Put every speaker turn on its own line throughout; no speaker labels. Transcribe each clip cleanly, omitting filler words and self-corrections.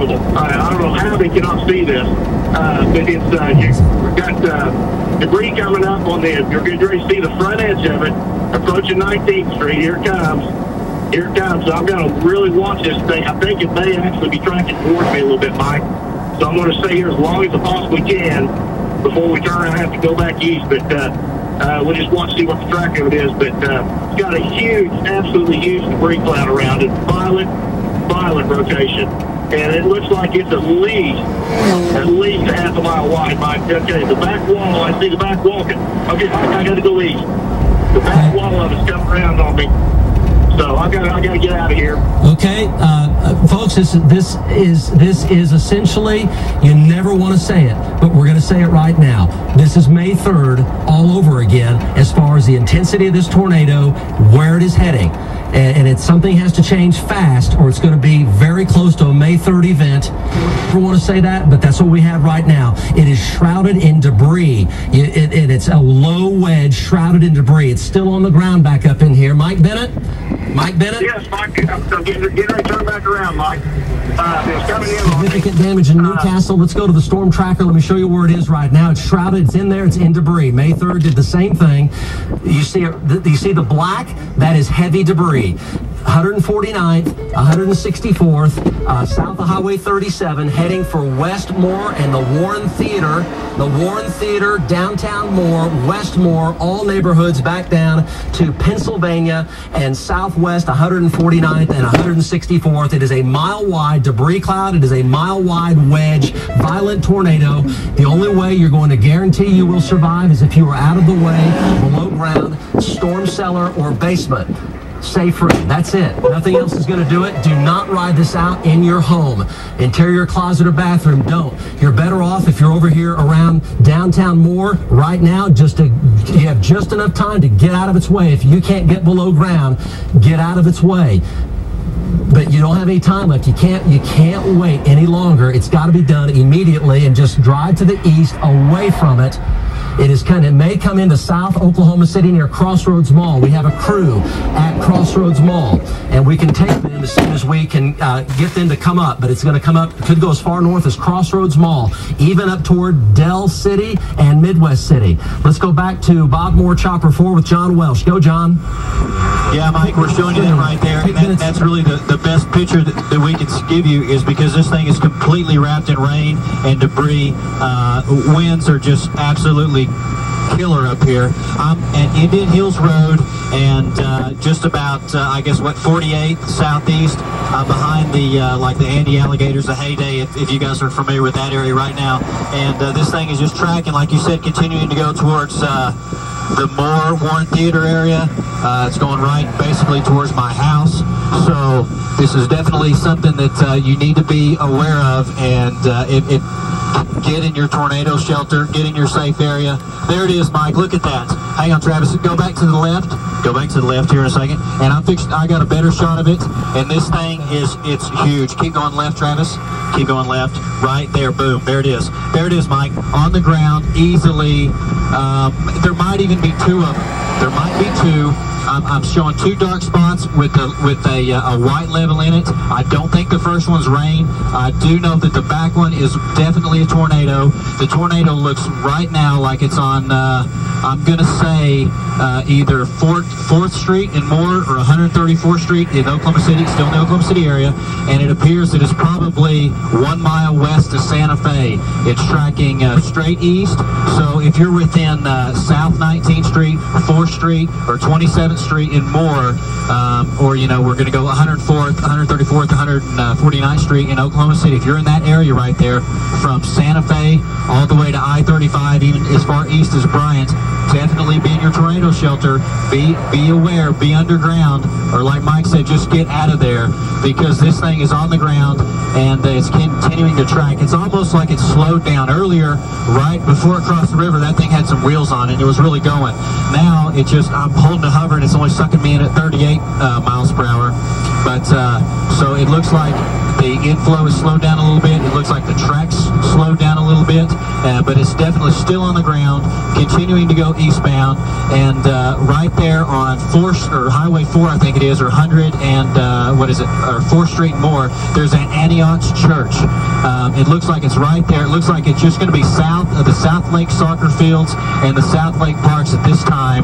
unbelievable. I don't know how they cannot see this, but it's you've got debris coming up on the. You're getting ready to see the front edge of it approaching 19th Street. Here it comes. Here it comes. So I'm going to really watch this thing. I think it may actually be tracking towards me a little bit, Mike. So I'm going to stay here as long as I possibly can before we turn around and have to go back east. But we'll just watch, see what the track of it is. But it's got a huge, absolutely huge debris cloud around it. Violent rotation. And it looks like it's at least a half a mile wide, Mike. Okay, the back wall, I see the back wall. Okay, Mike, I got to go east. The back wall of it's coming around on me. So I got to get out of here.
Okay, folks, this is essentially, you never want to say it, but we're going to say it right now. This is May 3rd all over again as far as the intensity of this tornado, where it is heading. And it's something has to change fast, or it's going to be very close to a May 3rd event. I don't want to say that, but that's what we have right now. It is shrouded in debris. It's a low wedge shrouded in debris. It's still on the ground back up in here. Mike Bennett? Mike Bennett?
Yes, Mike. I'm getting ready to turn back around, Mike. It's coming in.
Significant damage in Newcastle. Let's go to the storm tracker. Let me show you where it is right now. It's shrouded. It's in there. It's in debris. May 3rd did the same thing. You see the black? That is heavy debris. 149th, 164th, south of Highway 37, heading for Westmore and the Warren Theater. The Warren Theater, downtown Moore, Westmore, all neighborhoods back down to Pennsylvania and southwest 149th and 164th. It is a mile-wide debris cloud. It is a mile-wide wedge, violent tornado. The only way you're going to guarantee you will survive is if you are out of the way, below ground, storm cellar, or basement. Stay free. That's it. Nothing else is going to do it. Do not ride this out in your home. Interior closet or bathroom, don't. You're better off if you're over here around downtown Moore right now, you have just enough time to get out of its way. If you can't get below ground, get out of its way. But you don't have any time left. You can't wait any longer. It's got to be done immediately, and just drive to the east away from it. It may come into South Oklahoma City near Crossroads Mall. We have a crew at Crossroads Mall, and we can take them as soon as we can get them to come up. But it's going to come up, could go as far north as Crossroads Mall, even up toward Dell City and Midwest City. Let's go back to Bob Moore Chopper 4 with John Welsh. Go, John.
Yeah, Mike, we're showing you that right there. And that's really the best picture that we can give you, is because this thing is completely wrapped in rain and debris. Winds are just absolutely killer up here. I'm at Indian Hills Road, and just about, I guess, 48th southeast, behind the Andy Alligators, the Heyday, if you guys are familiar with that area right now. And this thing is just tracking, like you said, continuing to go towards the Warren Theater area. It's going right basically towards my house. So this is definitely something that you need to be aware of, and get in your tornado shelter, get in your safe area. There it is, Mike. Look at that. Hang on, Travis. Go back to the left. Go back to the left here in a second. And I got a better shot of it. And this thing it's huge. Keep going left, Travis. Keep going left. Right there. Boom. There it is. There it is, Mike. On the ground, easily. There might even be two of them. There might be two. I'm showing two dark spots with a white level in it. I don't think the first one's rain. I do know that the back one is definitely a tornado. The tornado looks right now like it's on, I'm going to say, either 4th Street in Moore or 134th Street in Oklahoma City, still in the Oklahoma City area. And it appears that it's probably 1 mile west of Santa Fe. It's tracking straight east. So if you're within South 19th Street, 4th Street, or 27th Street in Moore, or, we're going to go 104th, 134th, 149th Street in Oklahoma City. If you're in that area right there, from Santa Fe all the way to I-35, even as far east as Bryant, definitely be in your tornado shelter. Be aware, be underground, or like Mike said, just get out of there, because this thing is on the ground and it's continuing to track. It's almost like it's slowed down. Earlier, right before it crossed the river, that thing had some wheels on it. It was really going. Now I'm holding a hover and it's only sucking me in at 38 miles per hour. But so it looks like the inflow is slowed down a little bit. It looks like the track's slowed down a little bit, but it's definitely still on the ground, continuing to go eastbound. And right there on Highway 4, I think it is, or 100 and or 4th Street more, there's an Antioch's Church. It looks like it's right there. It looks like it's just going to be south of the South Lake soccer fields and the South Lake parks at this time.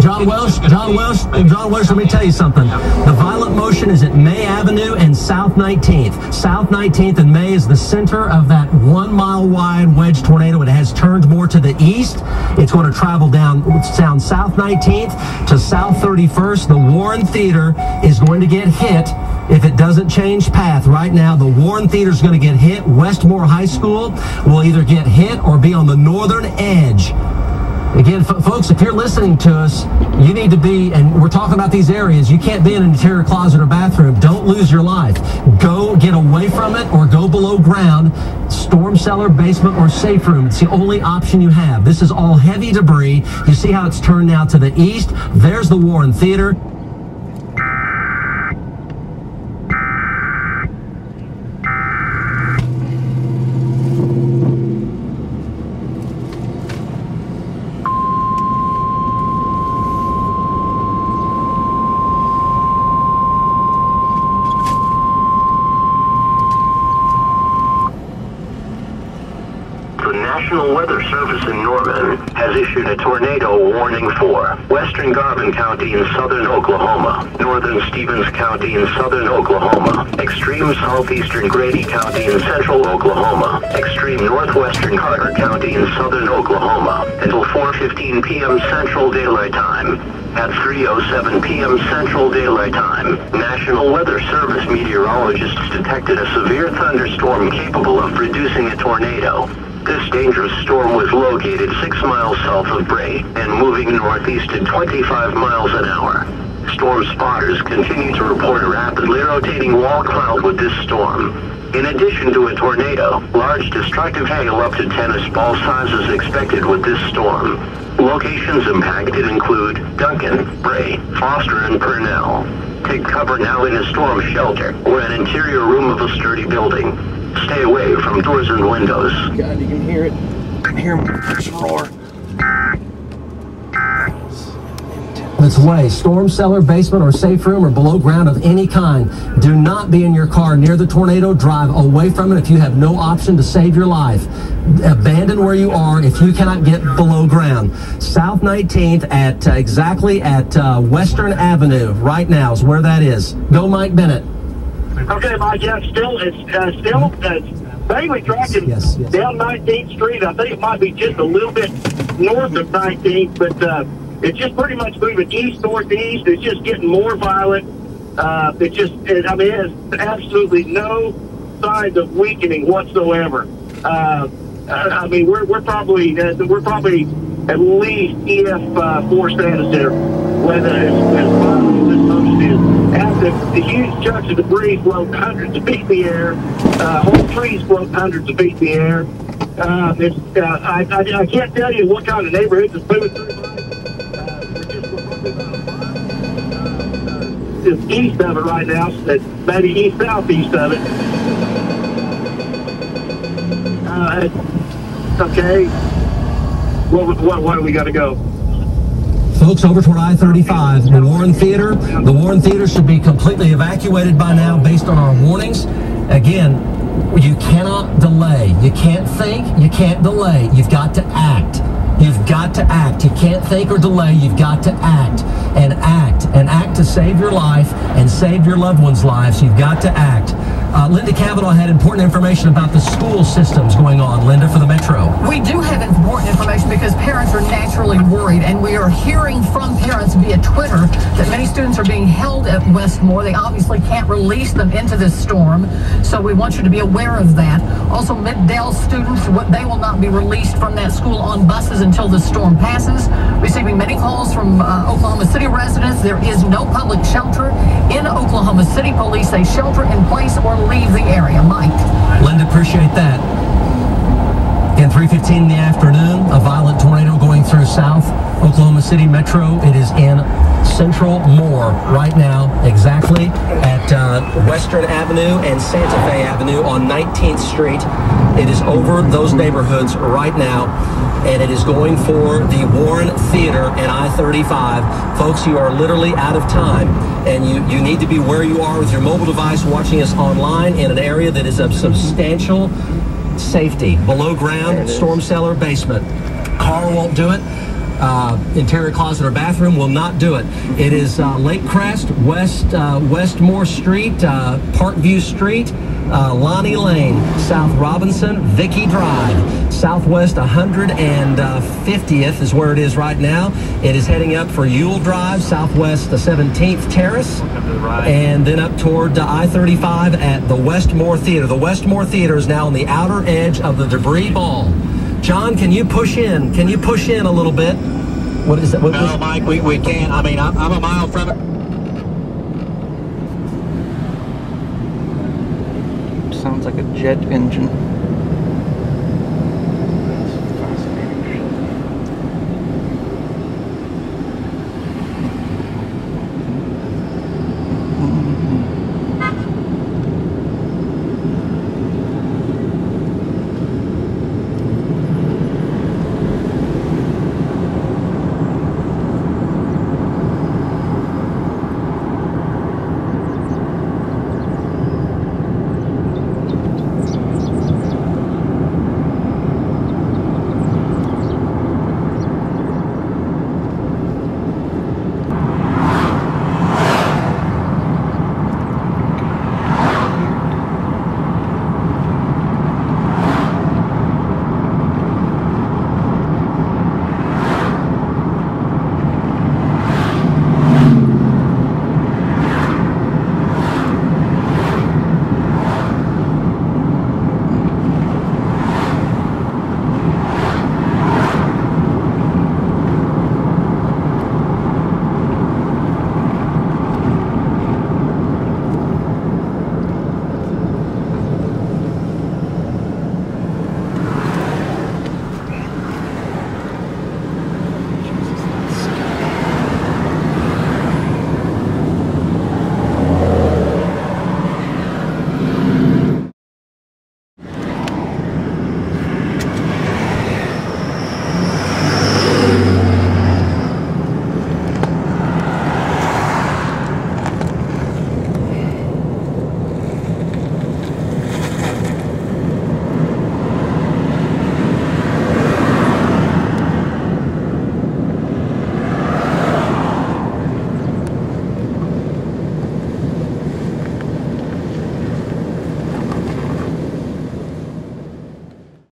John Welsh, let me tell you something. The violent motion is at May Avenue and South 19th. South 19th and May is the center of that 1 mile wide wedge tornado. It has turned more to the east. It's going to travel down South 19th to South 31st. The Warren Theater is going to get hit if it doesn't change path. Right now, the Warren Theater is going to get hit. Westmore High School will either get hit or be on the northern edge. Again, folks, if you're listening to us, you need to be, and we're talking about these areas, you can't be in an interior closet or bathroom. Don't lose your life. Go get away from it or go below ground. Storm cellar, basement, or safe room. It's the only option you have. This is all heavy debris. You see how it's turned now to the east? There's the Warren Theater.
National Weather Service in Norman has issued a tornado warning for Western Garvin County in southern Oklahoma, northern Stevens County in southern Oklahoma, extreme southeastern Grady County in central Oklahoma, extreme northwestern Carter County in southern Oklahoma, until 4:15 p.m. Central Daylight Time. At 3:07 p.m. Central Daylight Time, National Weather Service meteorologists detected a severe thunderstorm capable of producing a tornado. This dangerous storm was located 6 miles south of Bray and moving northeast at 25 miles an hour. Storm spotters continue to report a rapidly rotating wall cloud with this storm. In addition to a tornado, large destructive hail up to tennis ball size is expected with this storm. Locations impacted include Duncan, Bray, Foster, and Purnell. Take cover now in a storm shelter or an interior room of a sturdy building. Stay away from doors and windows.
God, you can hear it. I can hear him roar. It's away. Storm cellar, basement, or safe room, or below ground of any kind. Do not be in your car near the tornado. Drive away from it if you have no option to save your life. Abandon where you are if you cannot get below ground. South 19th at exactly at Western Avenue right now is where that is. Go, Mike Bennett.
Okay, Mike, yeah, it's mainly tracking down 19th Street. I think it might be just a little bit north of 19th, but it's just pretty much moving east-northeast. It's just getting more violent. It has absolutely no signs of weakening whatsoever. We're probably at least EF4 status there, whether as violent as this motion is. After the huge chunks of debris float hundreds of feet in the air, whole trees float hundreds of feet in the air. I can't tell you what kind of neighborhoods it's moving through. We're east of it right now, maybe east-southeast of it. Okay. What do we got to go?
Folks, over toward I-35, the Warren Theater should be completely evacuated by now based on our warnings. Again, you cannot delay. You can't think. You can't delay. You've got to act. You've got to act. You can't think or delay. You've got to act and act and act to save your life and save your loved ones' lives. You've got to act. Linda Cavanaugh had important information about the school systems going on. Linda, for the Metro.
We do have important information because parents are naturally worried, and we are hearing from parents via Twitter that many students are being held at Westmore. They obviously can't release them into this storm, so we want you to be aware of that. Also, Middale students, they will not be released from that school on buses until the storm passes. Receiving many calls from Oklahoma City residents. There is no public shelter in Oklahoma City. Police say shelter in place or leave the area. Mike.
Linda, appreciate that. Again, 3:15 in the afternoon, a violent tornado going through South Oklahoma City Metro. It is in Central Moore right now, exactly at Western Avenue and Santa Fe Avenue on 19th Street. It is over those neighborhoods right now, and it is going for the Warren Theater and I-35. Folks, you are literally out of time, and you need to be where you are with your mobile device watching us online in an area that is of substantial safety. Below ground, storm cellar, basement. Car won't do it. Interior closet or bathroom will not do it. It is Lake Crest, Westmore Street, Parkview Street, Lonnie Lane, South Robinson, Vicky Drive, Southwest 150th is where it is right now. It is heading up for Ewell Drive, Southwest the 17th Terrace, and then up toward I-35 at the Westmore Theater. The Westmore Theater is now on the outer edge of the debris ball. John, can you push in? Can you push in a little bit? What is that?
No, Mike, we can't. I mean, I'm a mile from it.
Sounds like a jet engine.